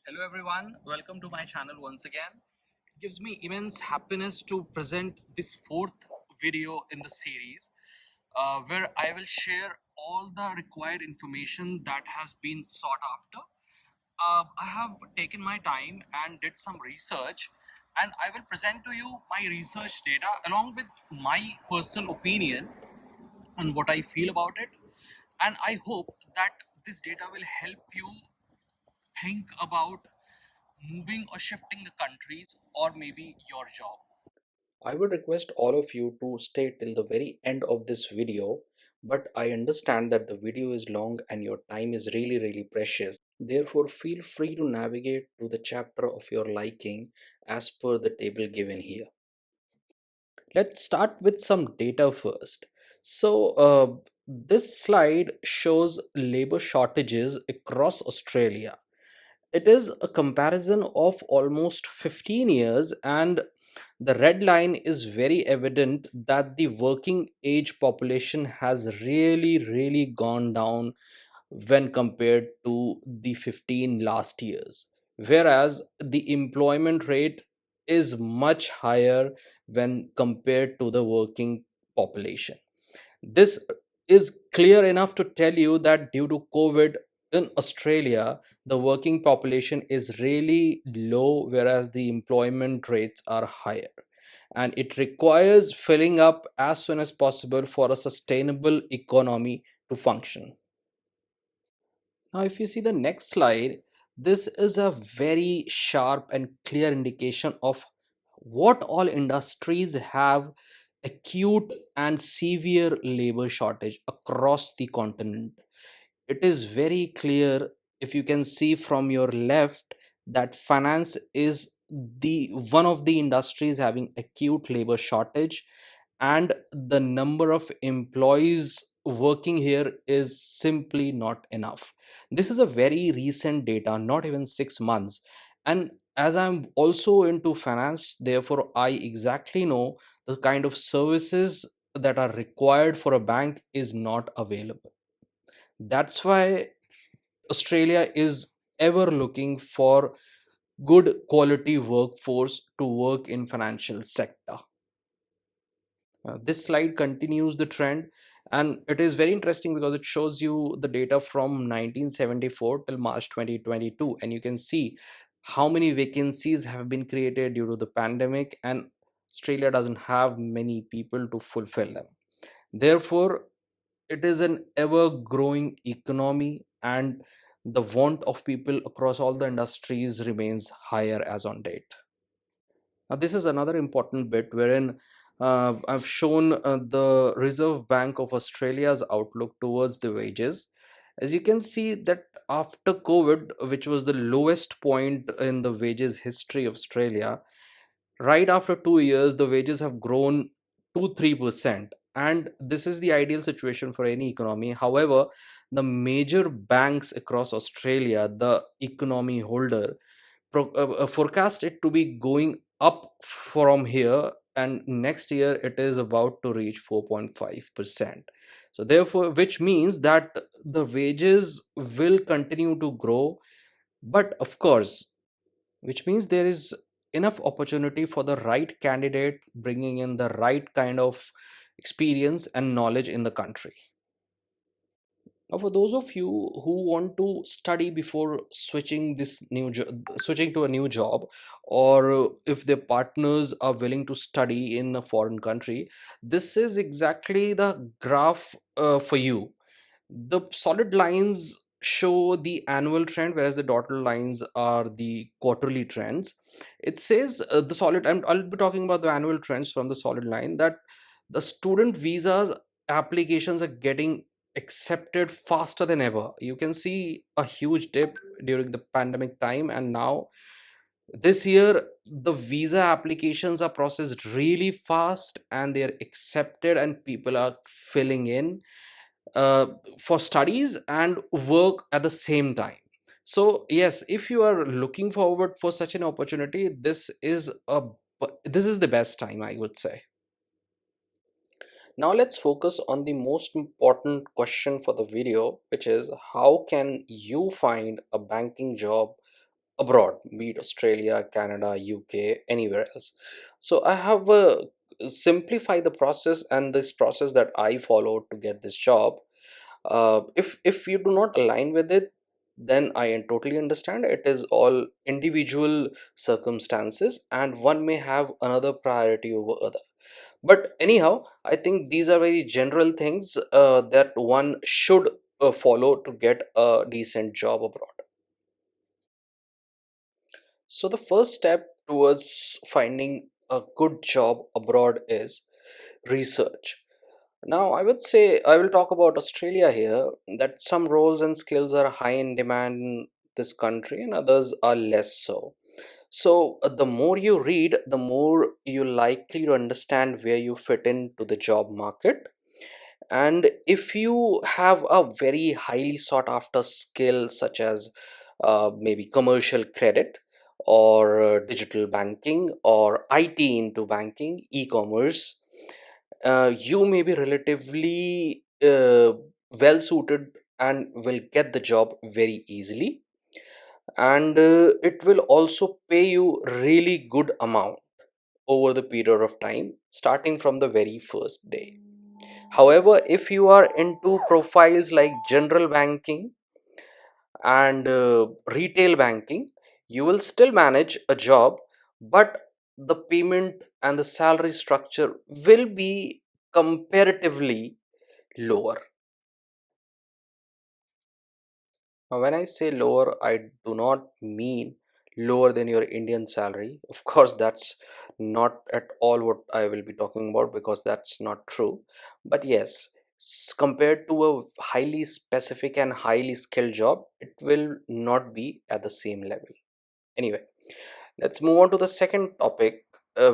Hello everyone, welcome to my channel once again. It gives me immense happiness to present this fourth video in the series where I will share all the required information that has been sought after. I have taken my time and did some research, and I will present to you my research data along with my personal opinion on what I feel about it. And I hope that this data will help you think about moving or shifting the countries or maybe your job. I would request all of you to stay till the very end of this video, but I understand that the video is long and your time is really precious. Therefore, feel free to navigate to the chapter of your liking as per the table given here. Let's start with some data first. This slide shows labor shortages across Australia. It is a comparison of almost 15 years, and the red line is very evident that the working age population has really gone down when compared to the 15 last years, whereas the employment rate is much higher when compared to the working population. This is clear enough to tell you that due to COVID in Australia, the working population is really low, whereas the employment rates are higher. And it requires filling up as soon as possible for a sustainable economy to function. Now, if you see the next slide, this is a very sharp and clear indication of what all industries have acute and severe labor shortage across the continent. It is very clear, if you can see from your left, that finance is the one of the industries having acute labor shortage, and the number of employees working here is simply not enough. This is a very recent data, not even 6 months. And as I'm also into finance, therefore I exactly know the kind of services that are required for a bank is not available. That's why Australia is ever looking for good quality workforce to work in financial sector. This slide continues the trend, and it is very interesting because it shows you the data from 1974 till March 2022, and you can see how many vacancies have been created due to the pandemic, and Australia doesn't have many people to fulfill them. Therefore, it is an ever growing economy, and the want of people across all the industries remains higher as on date. Now, this is another important bit wherein I've shown the Reserve Bank of Australia's outlook towards the wages. As you can see that after COVID, which was the lowest point in the wages history of Australia, right after 2 years, the wages have grown 2-3%. And this is the ideal situation for any economy. However, the major banks across Australia, the economy holder, forecast it to be going up from here, and next year it is about to reach 4.5%. So therefore, which means that the wages will continue to grow, but of course, which means there is enough opportunity for the right candidate bringing in the right kind of experience and knowledge in the country. Now, for those of you who want to study before switching to a new job, or if their partners are willing to study in a foreign country, this is exactly the graph for you. The solid lines show the annual trend, whereas the dotted lines are the quarterly trends. It says the solid, I'll be talking about the annual trends from the solid line, that the student visas applications are getting accepted faster than ever. You can see a huge dip during the pandemic time, and now this year the visa applications are processed really fast and they're accepted, and people are filling in uh, for studies and work at the same time. So yes, if you are looking forward for such an opportunity, this is the best time, I would say. Now let's focus on the most important question for the video, which is how can you find a banking job abroad, be it Australia, Canada, UK, anywhere else. So I have simplified the process, and this process that I followed to get this job. If you do not align with it, then I totally understand. It is all individual circumstances, and one may have another priority over other. But anyhow, I think these are very general things that one should follow to get a decent job abroad. So the first step towards finding a good job abroad is research. Now, I would say I will talk about Australia here, that some roles and skills are high in demand in this country and others are less so. So, the more you read, the more you likely to understand where you fit into the job market. And if you have a very highly sought after skill, such as maybe commercial credit or digital banking or IT into banking, e commerce, you may be relatively well suited and will get the job very easily, and it will also pay you really good amount over the period of time starting from the very first day. However, if you are into profiles like general banking and retail banking, you will still manage a job, but the payment and the salary structure will be comparatively lower. Now, when I say lower, I do not mean lower than your Indian salary. Of course, that's not at all what I will be talking about, because that's not true. But yes, compared to a highly specific and highly skilled job, it will not be at the same level. Anyway, let's move on to the second topic,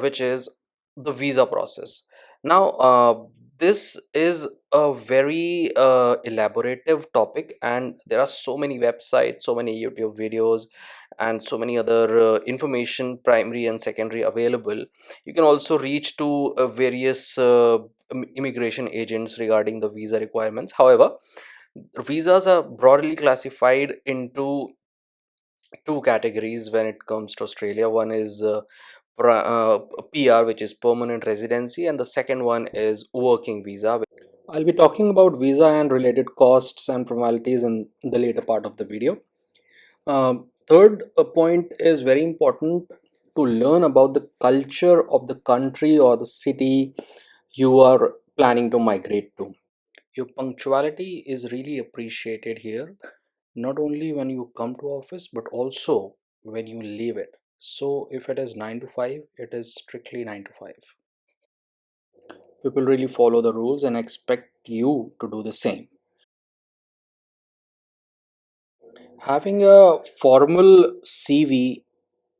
which is the visa process. Now, this is a very elaborative topic, and there are so many websites, so many YouTube videos, and so many other information, primary and secondary, available. You can also reach to various immigration agents regarding the visa requirements. However, visas are broadly classified into two categories when it comes to Australia. One is PR, which is permanent residency, and the second one is working visa. I'll be talking about visa and related costs and formalities in the later part of the video. Third point is very important, to learn about the culture of the country or the city you are planning to migrate to. Your punctuality is really appreciated here, not only when you come to office but also when you leave it. So if it is 9 to 5, it is strictly 9 to 5. People really follow the rules and expect you to do the same. Having a formal CV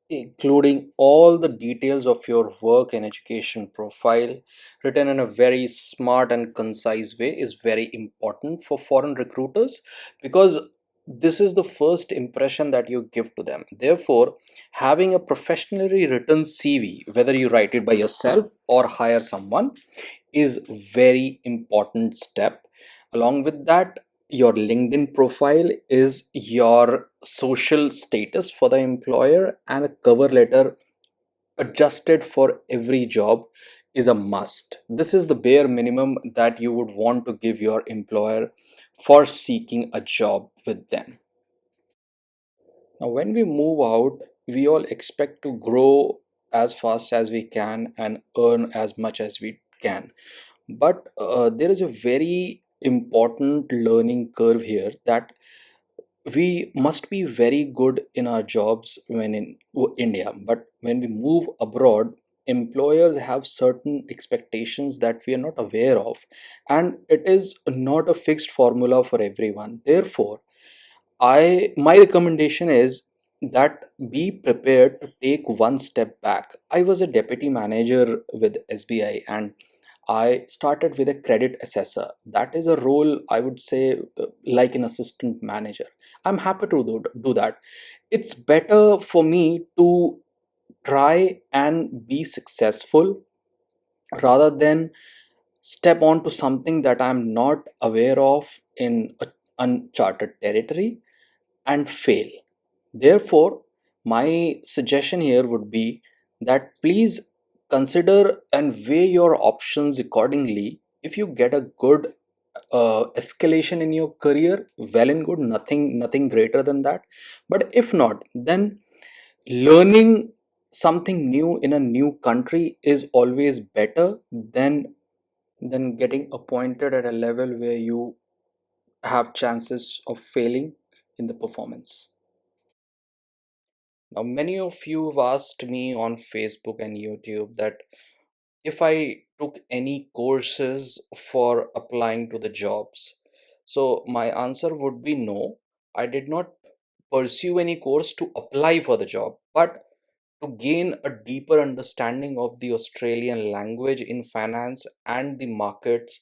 including all the details of your work and education profile written in a very smart and concise way is very important for foreign recruiters, because this is the first impression that you give to them. Therefore, having a professionally written CV, whether you write it by yourself or hire someone, is very important step. Along with that, your LinkedIn profile is your social status for the employer, and a cover letter adjusted for every job is a must. This is the bare minimum that you would want to give your employer for seeking a job with them. Now, when we move out, we all expect to grow as fast as we can and earn as much as we can. But there is a very important learning curve here, that we must be very good in our jobs when in India, but when we move abroad, employers have certain expectations that we are not aware of, and it is not a fixed formula for everyone. Therefore, my recommendation is that be prepared to take one step back. I was a deputy manager with SBI, and I started with a credit assessor. That is a role, I would say, like an assistant manager. I'm happy to do that. It's better for me to try and be successful rather than step onto something that I'm not aware of in uncharted territory and fail. Therefore, My suggestion here would be that please consider and weigh your options accordingly. If you get a good escalation in your career, well and good, nothing greater than that. But if not, then learning something new in a new country is always better than getting appointed at a level where you have chances of failing in the performance. Now, many of you have asked me on Facebook and YouTube that if I took any courses for applying to the jobs. So, my answer would be no. I did not pursue any course to apply for the job, but to gain a deeper understanding of the Australian language in finance and the markets.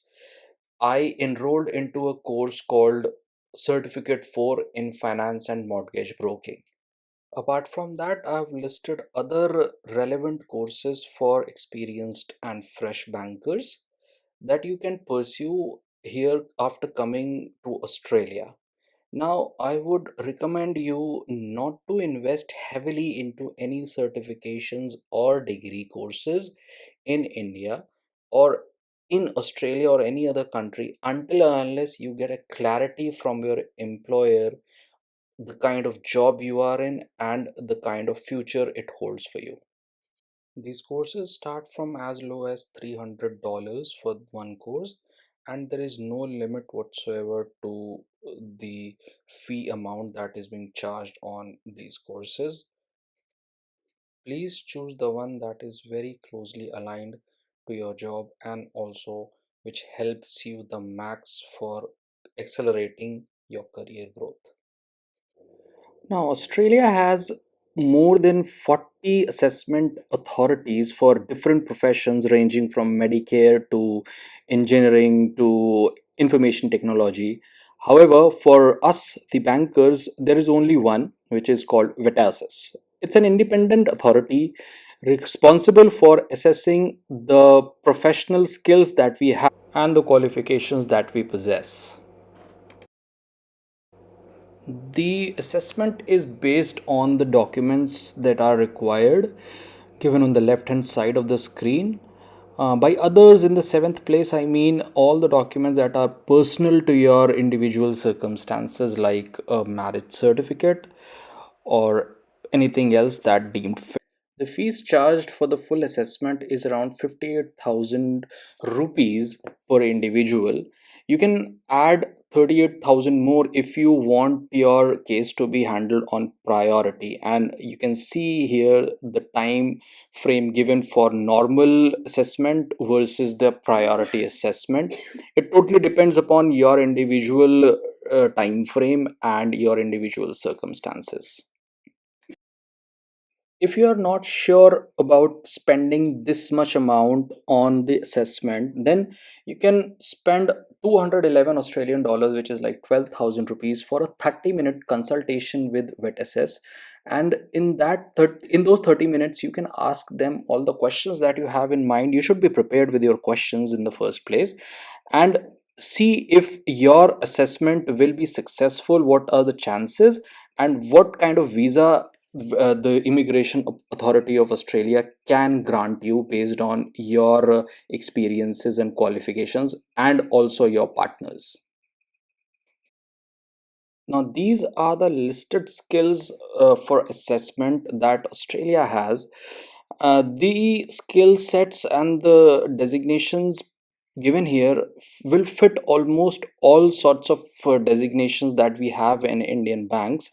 I enrolled into a course called Certificate 4 in Finance and Mortgage Broking. Apart from that, I've listed other relevant courses for experienced and fresh bankers that you can pursue here after coming to Australia. Now, I would recommend you not to invest heavily into any certifications or degree courses in India or in Australia or any other country until and unless you get a clarity from your employer the kind of job you are in and the kind of future it holds for you. These courses start from as low as $300 for one course, and there is no limit whatsoever to the fee amount that is being charged on these courses. Please choose the one that is very closely aligned to your job and also which helps you the max for accelerating your career growth. Now, Australia has more than 40 assessment authorities for different professions ranging from Medicare to engineering to information technology. However, for us, the bankers, there is only one, which is called VETASSESS. It's an independent authority responsible for assessing the professional skills that we have and the qualifications that we possess. The assessment is based on the documents that are required, given on the left hand side of the screen. By others, in the seventh place, I mean all the documents that are personal to your individual circumstances, like a marriage certificate or anything else that deemed fit. The fees charged for the full assessment is around 58,000 rupees per individual. You can add 38,000 more if you want your case to be handled on priority. And you can see here the time frame given for normal assessment versus the priority assessment. It totally depends upon your individual time frame and your individual circumstances. If you are not sure about spending this much amount on the assessment, then you can spend 211 Australian dollars, which is like 12,000 rupees, for a 30-minute consultation with VETASSESS. And in those 30 minutes, you can ask them all the questions that you have in mind. You should be prepared with your questions in the first place and see if your assessment will be successful. What are the chances, and what kind of visa the immigration authority of Australia can grant you based on your experiences and qualifications and also your partners. Now, these are the listed skills for assessment that Australia has. The skill sets and the designations given here will fit almost all sorts of designations that we have in Indian banks,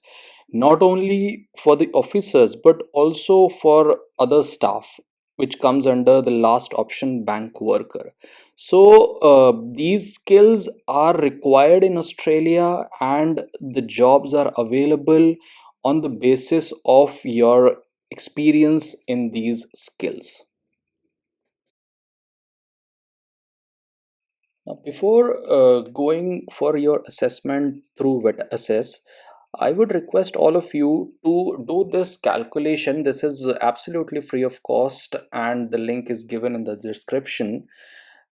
not only for the officers but also for other staff, which comes under the last option, bank worker. So, these skills are required in Australia, and the jobs are available on the basis of your experience in these skills. Now, before going for your assessment through VetAssess, I would request all of you to do this calculation. This is absolutely free of cost, and the link is given in the description.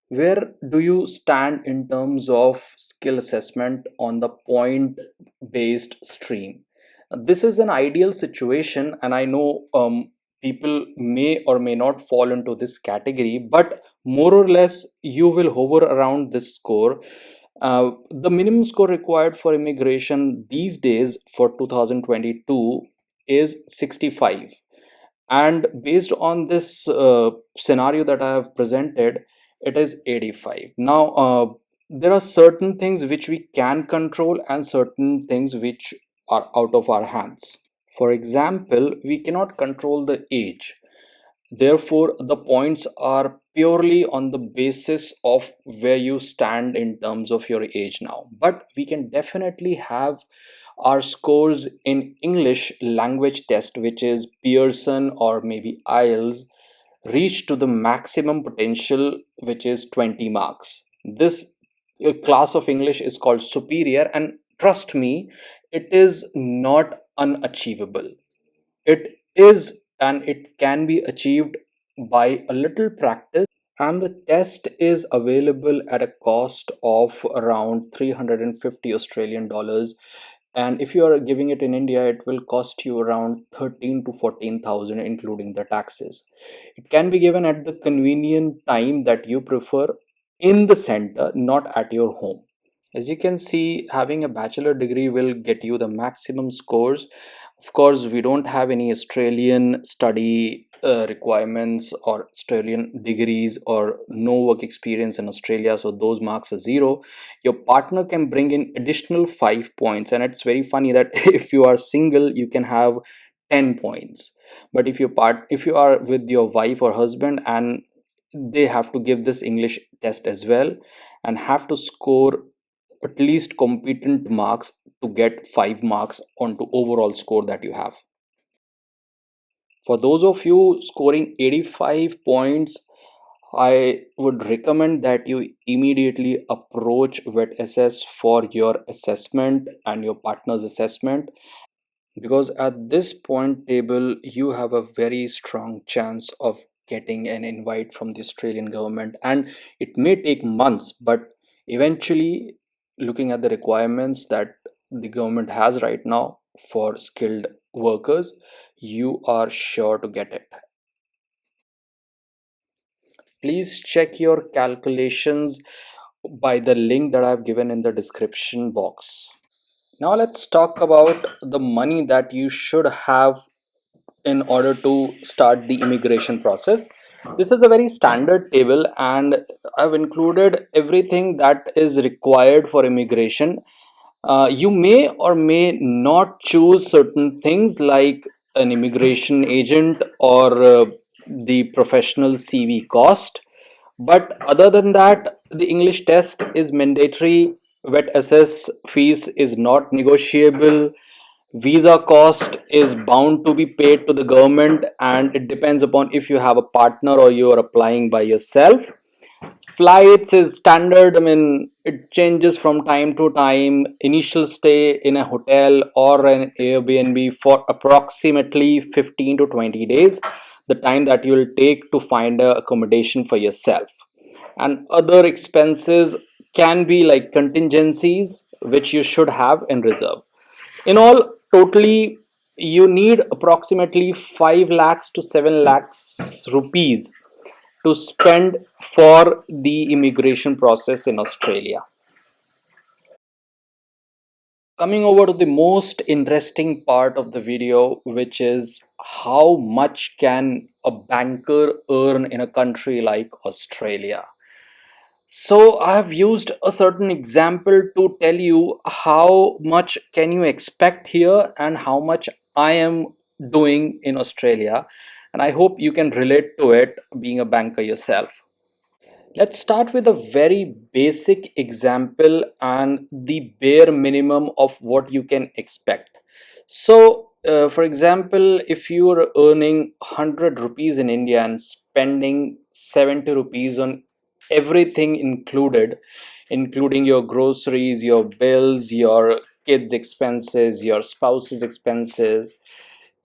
Where do you stand in terms of skill assessment on the point based stream? This is an ideal situation, and I know people may or may not fall into this category, but more or less you will hover around this score. The minimum score required for immigration these days for 2022 is 65. And based on this scenario that I have presented, it is 85. Now, there are certain things which we can control and certain things which are out of our hands. For example, we cannot control the age. Therefore, the points are purely on the basis of where you stand in terms of your age now. But we can definitely have our scores in English language test, which is Pearson or maybe IELTS, reach to the maximum potential, which is 20 marks. This class of English is called superior, and trust me, it is not unachievable. It is, and it can be achieved by a little practice. And the test is available at a cost of around 350 Australian dollars. And if you are giving it in India, it will cost you around 13 to 14,000, including the taxes. It can be given at the convenient time that you prefer in the center, not at your home. As you can see, having a bachelor degree will get you the maximum scores. Of course, we don't have any Australian study requirements or Australian degrees or no work experience in Australia, so those marks are zero. Your partner can bring in additional 5 points, and it's very funny that if you are single, you can have 10 points. But if you are with your wife or husband, and they have to give this English test as well and have to score at least competent marks to get 5 marks onto overall score that you have. For those of you scoring 85 points, I would recommend that you immediately approach VETASSESS for your assessment and your partner's assessment, because at this point table you have a very strong chance of getting an invite from the Australian government, and it may take months, but eventually, looking at the requirements that the government has right now for skilled workers, you are sure to get it. Please check your calculations by the link that I've given in the description box. Now let's talk about the money that you should have in order to start the immigration process. This is a very standard table, and I've included everything that is required for immigration. You may or may not choose certain things like an immigration agent or the professional CV cost. But other than that, the English test is mandatory. Wet assess fees is not negotiable. Visa cost is bound to be paid to the government, and it depends upon if you have a partner or you are applying by yourself. Flights is standard. I mean, it changes from time to time. Initial stay in a hotel or an Airbnb for approximately 15 to 20 days, the time that you will take to find a accommodation for yourself. And other expenses can be like contingencies which you should have in reserve. In all, totally, you need approximately 5 lakhs to 7 lakhs rupees to spend for the immigration process in Australia. Coming over to the most interesting part of the video, which is how much can a banker earn in a country like Australia. So I have used a certain example to tell you how much can you expect here and how much I am doing in Australia, and I hope you can relate to it being a banker yourself. Let's start with a very basic example and the bare minimum of what you can expect. So, for example, if you are earning 100 rupees in India and spending 70 rupees on everything included, including your groceries, your bills, your kids' expenses, your spouse's expenses,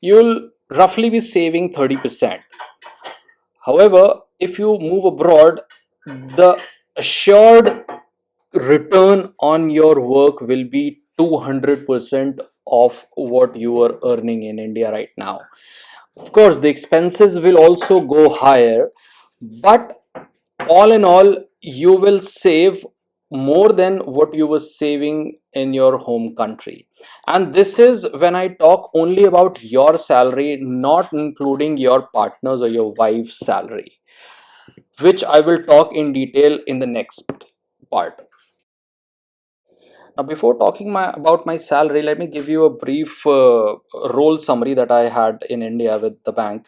you'll roughly be saving 30%. However, if you move abroad, the assured return on your work will be 200% of what you are earning in India right now. Of course, the expenses will also go higher, but all in all, you will save more than what you were saving in your home country. And this is when I talk only about your salary, not including your partner's or your wife's salary, which I will talk in detail in the next part. Now, before talking about my salary, let me give you a brief role summary that I had in India with the bank.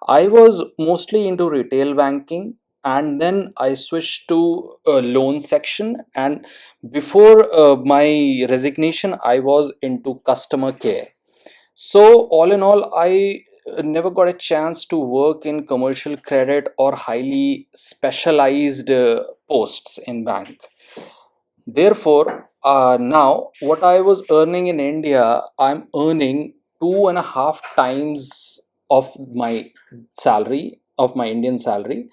I was mostly into retail banking, and then I switched to loan section. And before my resignation, I was into customer care. So, all in all, I never got a chance to work in commercial credit or highly specialized posts in bank. Therefore, now what I was earning in India, I'm earning 2.5 times of my salary, of my Indian salary,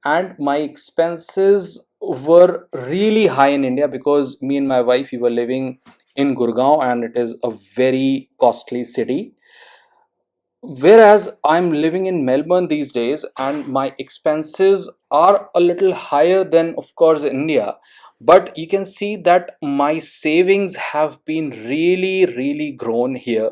and my expenses were really high in India because me and my wife we were living in Gurgaon, and it is a very costly city. Whereas I'm living in Melbourne these days, and my expenses are a little higher than, of course, India. But you can see that my savings have been really, really grown here.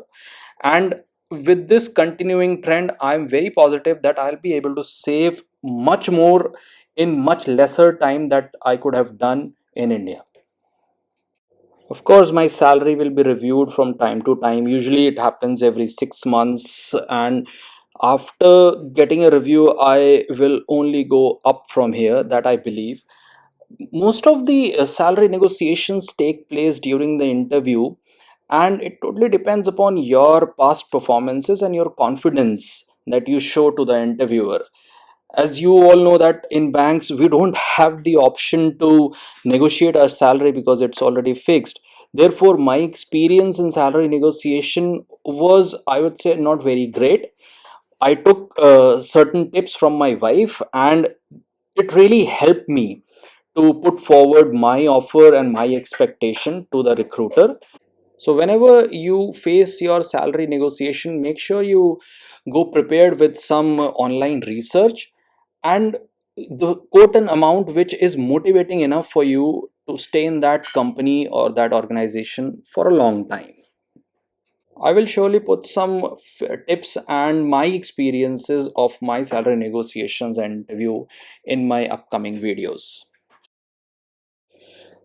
And with this continuing trend, I'm very positive that I'll be able to save much more in much lesser time that I could have done in India. Of course, my salary will be reviewed from time to time. Usually, it happens every 6 months, and after getting a review, I will only go up from here. That I believe. Most of the salary negotiations take place during the interview, and it totally depends upon your past performances and your confidence that you show to the interviewer. As you all know that in banks we don't have the option to negotiate our salary because it's already fixed. Therefore, my experience in salary negotiation was, I would say, not very great. I took certain tips from my wife, and it really helped me to put forward my offer and my expectation to the recruiter. So, whenever you face your salary negotiation, make sure you go prepared with some online research and the quote an amount which is motivating enough for you to stay in that company or that organization for a long time. I will surely put some tips and my experiences of my salary negotiations and interview in my upcoming videos.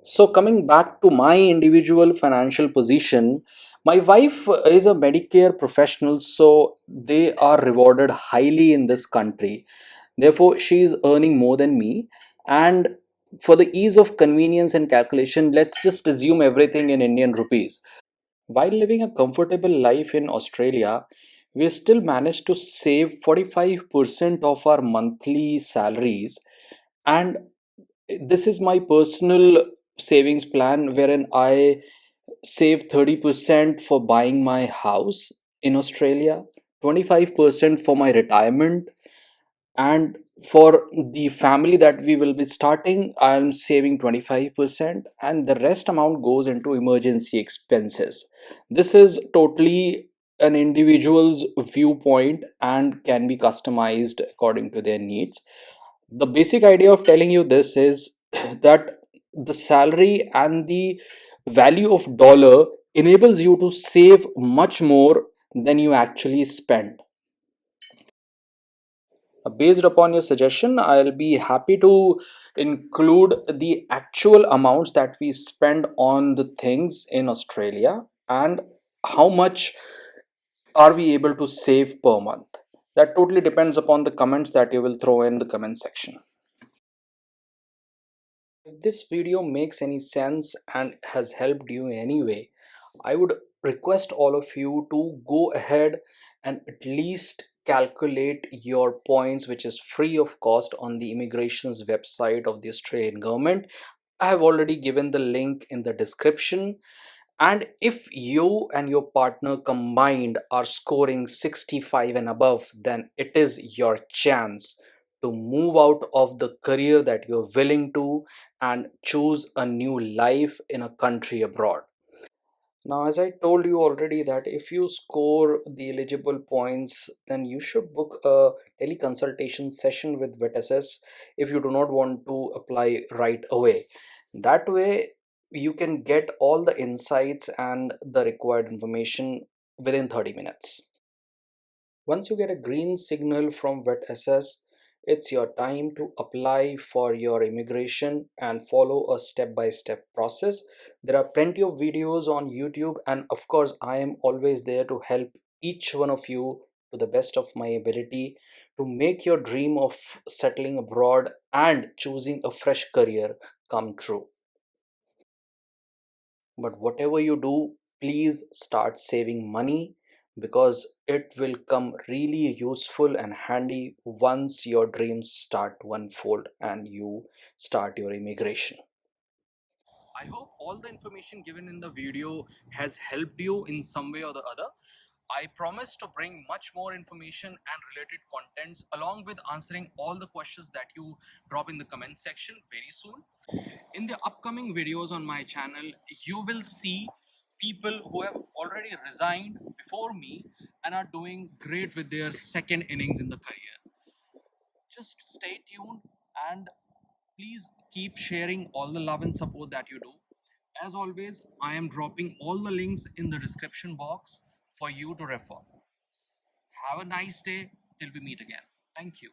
So, coming back to my individual financial position, my wife is a Medicare professional, so they are rewarded highly in this country. Therefore, she is earning more than me. And for the ease of convenience and calculation, let's just assume everything in Indian rupees. While living a comfortable life in Australia, we still managed to save 45% of our monthly salaries. And this is my personal savings plan wherein I save 30% for buying my house in Australia, 25% for my retirement, and for the family that we will be starting, I'm saving 25%, and the rest amount goes into emergency expenses. This is totally an individual's viewpoint and can be customized according to their needs. The basic idea of telling you this is that the salary and the value of dollar enables you to save much more than you actually spend. Based upon your suggestion, I'll be happy to include the actual amounts that we spend on the things in Australia and how much are we able to save per month. That totally depends upon the comments that you will throw in the comment section. If this video makes any sense and has helped you in any way, I would request all of you to go ahead and at least calculate your points, which is free of cost on the immigration's website of the Australian government. I have already given the link in the description. And if you and your partner combined are scoring 65 and above, then it is your chance to move out of the career that you're willing to and choose a new life in a country abroad. Now, as I told you already, that if you score the eligible points, then you should book a teleconsultation session with VETASSESS if you do not want to apply right away. That way, you can get all the insights and the required information within 30 minutes. Once you get a green signal from VETSS, it's your time to apply for your immigration and follow a step-by-step process. There are plenty of videos on YouTube, and of course, I am always there to help each one of you to the best of my ability to make your dream of settling abroad and choosing a fresh career come true. But whatever you do, please start saving money, because it will come really useful and handy once your dreams start to unfold and you start your immigration. I hope all the information given in the video has helped you in some way or the other. I promise to bring much more information and related contents along with answering all the questions that you drop in the comment section very soon. In the upcoming videos on my channel, you will see people who have already resigned before me and are doing great with their second innings in the career. Just stay tuned and please keep sharing all the love and support that you do. As always, I am dropping all the links in the description box for you to refer. Have a nice day till we meet again. Thank you.